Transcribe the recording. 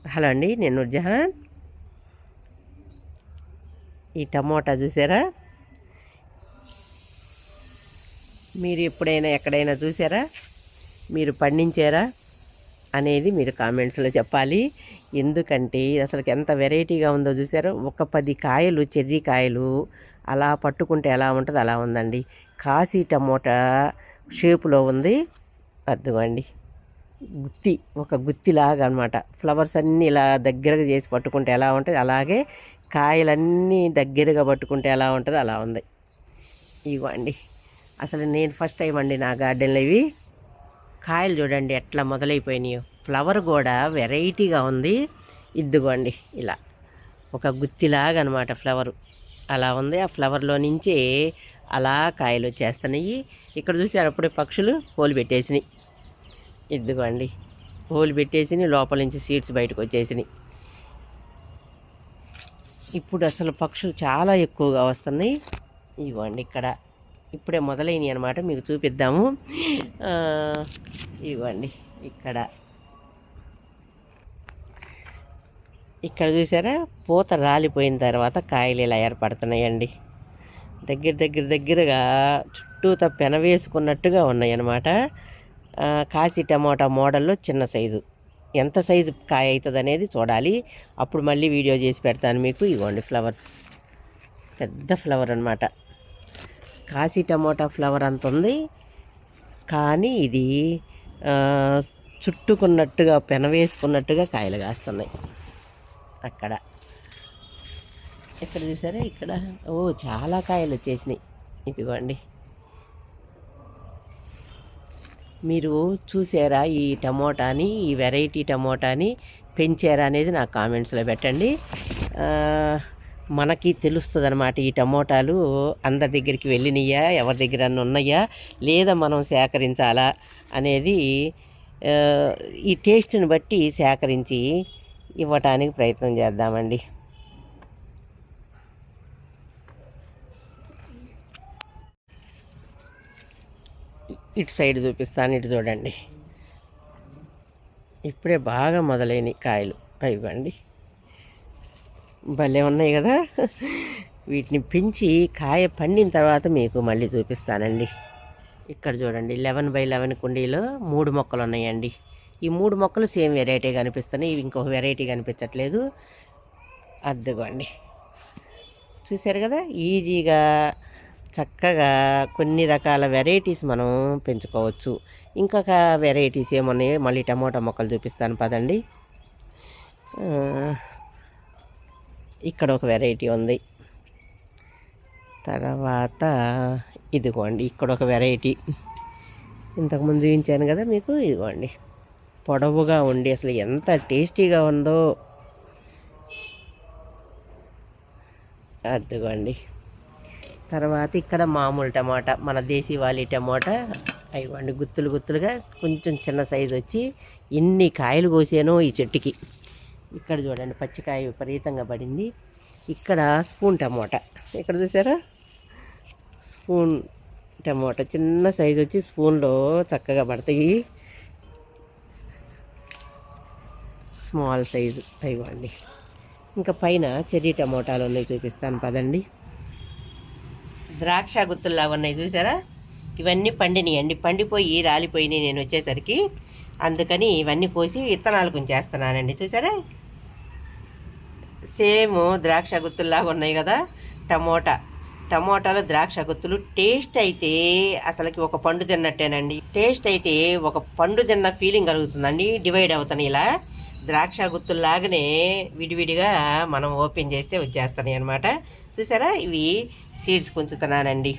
Hello అండి, నేను నూర్జహాన్. ఈ టమోటా చూసారా? మీరు ఎప్పుడైనా ఎక్కడైనా చూసారా? మీరు పండించారా అనేది మీరు కామెంట్స్లో చెప్పాలి. ఎందుకంటే అసలు ఎంత వెరైటీగా ఉందో చూసారా? ఒక 10 కాయలు, చెర్రీ కాయలు అలా పట్టుకుంటే ఎలా ఉంటుందో అలా ఉందండి. కాశీ టమోటా షేపులో ఉంది. అదిగోండి, ఒక గుత్తిలాగా అనమాట. ఫ్లవర్స్ అన్నీ ఇలా దగ్గరగా చేసి పట్టుకుంటే ఎలా ఉంటుంది, అలాగే కాయలన్నీ దగ్గరగా పట్టుకుంటే ఎలా ఉంటుందో అలా ఉంది. ఇవ్వండి, అసలు నేను ఫస్ట్ టైం అండి నా గార్డెన్లో ఇవి. కాయలు చూడండి ఎట్లా మొదలైపోయినాయో. ఫ్లవర్ కూడా వెరైటీగా ఉంది. ఇద్దుగోండి, ఇలా ఒక గుత్తిలాగా అనమాట ఫ్లవరు అలా ఉంది. ఆ ఫ్లవర్లో నుంచే అలా కాయలు వచ్చేస్తున్నాయి. ఇక్కడ చూసారు అప్పుడే పక్షులు హోలు పెట్టేసినాయి. ఇదిగోండి, హోల్ పెట్టేసి లోపల నుంచి సీడ్స్ బయటకు వచ్చేసినాయి. ఇప్పుడు అసలు పక్షులు చాలా ఎక్కువగా వస్తున్నాయి. ఇదిగోండి, ఇక్కడ ఇప్పుడే మొదలైనవి అనమాట, మీకు చూపిద్దాము. ఇదిగోండి, ఇక్కడ చూసారా? పూత రాలిపోయిన తర్వాత కాయలు ఇలా ఏర్పడుతున్నాయండి. దగ్గరగా చుట్టూతో పెన వేసుకున్నట్టుగా ఉన్నాయి అన్నమాట. కాశీ టమోటా మోడల్లో చిన్న సైజు. ఎంత సైజు కాయ అవుతుంది అనేది చూడాలి. అప్పుడు మళ్ళీ వీడియో చేసి పెడతాను మీకు. ఇవ్వండి, ఫ్లవర్స్ పెద్ద ఫ్లవర్ అనమాట. కాశీ టమోటా ఫ్లవర్ అంత ఉంది, కానీ ఇది చుట్టుకున్నట్టుగా పెన వేసుకున్నట్టుగా కాయలు కాస్తున్నాయి. ఇక్కడ చూసారా? ఇక్కడ చాలా కాయలు వచ్చేసినాయి. ఇదిగోండి, మీరు చూసారా ఈ టమోటాని, ఈ వెరైటీ టమోటాని పెంచారా అనేది నాకు కామెంట్స్లో పెట్టండి. మనకి తెలుస్తుంది అనమాట ఈ టమోటాలు అందరి దగ్గరికి వెళ్ళినాయా, ఎవరి దగ్గర ఉన్నాయా, లేదా మనం సేకరించాలా అనేది ఈ టేస్ట్ని బట్టి సేకరించి ఇవ్వటానికి ప్రయత్నం చేద్దామండి. ఇటు సైడ్ చూపిస్తాను, ఇటు చూడండి. ఇప్పుడే బాగా మొదలైనవి కాయలు. ఇవ్వండి, భలే ఉన్నాయి కదా. వీటిని పెంచి కాయ పండిన తర్వాత మీకు మళ్ళీ చూపిస్తానండి. ఇక్కడ చూడండి, 11x11 కుండీలో 3 మొక్కలు ఉన్నాయండి. ఈ 3 మొక్కలు సేమ్ వెరైటీ కనిపిస్తున్నాయి, ఇవి ఇంకొక వెరైటీ కనిపించట్లేదు. అదిగోండి, చూసారు కదా? ఈజీగా చక్కగా కొన్ని రకాల వెరైటీస్ మనం పెంచుకోవచ్చు. ఇంకొక వెరైటీస్ ఏమున్నాయి మళ్ళీ టమోటా మొక్కలు చూపిస్తాను పదండి. ఇక్కడ ఒక వెరైటీ ఉంది. తర్వాత ఇదిగోండి, ఇక్కడ ఒక వెరైటీ ఇంతకుముందు చూపించాను కదా మీకు. ఇదిగోండి, పొడవుగా ఉండి అసలు ఎంత టేస్టీగా ఉందో. అదిగోండి, తర్వాత ఇక్కడ మామూలు టమాటా, మన దేశీవాలి టమాటా. ఇవ్వండి, గుత్తులుగా కొంచెం చిన్న సైజు వచ్చి ఎన్ని కాయలు కోసానో ఈ చెట్టుకి. ఇక్కడ చూడండి, పచ్చికాయ విపరీతంగా పడింది. ఇక్కడ స్పూన్ టమోటా, ఇక్కడ చూసారా? స్పూన్ టమోటా చిన్న సైజు వచ్చి స్పూన్లో చక్కగా పడతాయి. Small size. ఇవ్వండి, ఇంకా పైన చెర్రీ టమోటాలు ఉన్నాయి, చూపిస్తాను పదండి. ద్రాక్ష గుత్తుల్లాగా ఉన్నాయి చూసారా? ఇవన్నీ పండినాయండి, పండిపోయి రాలిపోయినాయి నేను వచ్చేసరికి. అందుకని ఇవన్నీ కోసి విత్తనాలు కొంచేస్తున్నానండి. చూసారా? సేమ్ ద్రాక్ష గుత్తుల్లాగా ఉన్నాయి కదా. టమోటాలు ద్రాక్ష గుత్తులు. టేస్ట్ అయితే అసలుకి ఒక పండు తిన్నట్టేనండి. టేస్ట్ అయితే ఒక పండు తిన్న ఫీలింగ్ కలుగుతుందండి. డివైడ్ అవుతాయి ఇలా. ద్రాక్ష గుత్తుల్లాగానే విడివిడిగా మనం ఓపెన్ చేస్తే వచ్చేస్తున్నాయి అనమాట. చూసారా? ఇవి సీడ్స్ కొంచుతున్నానండి.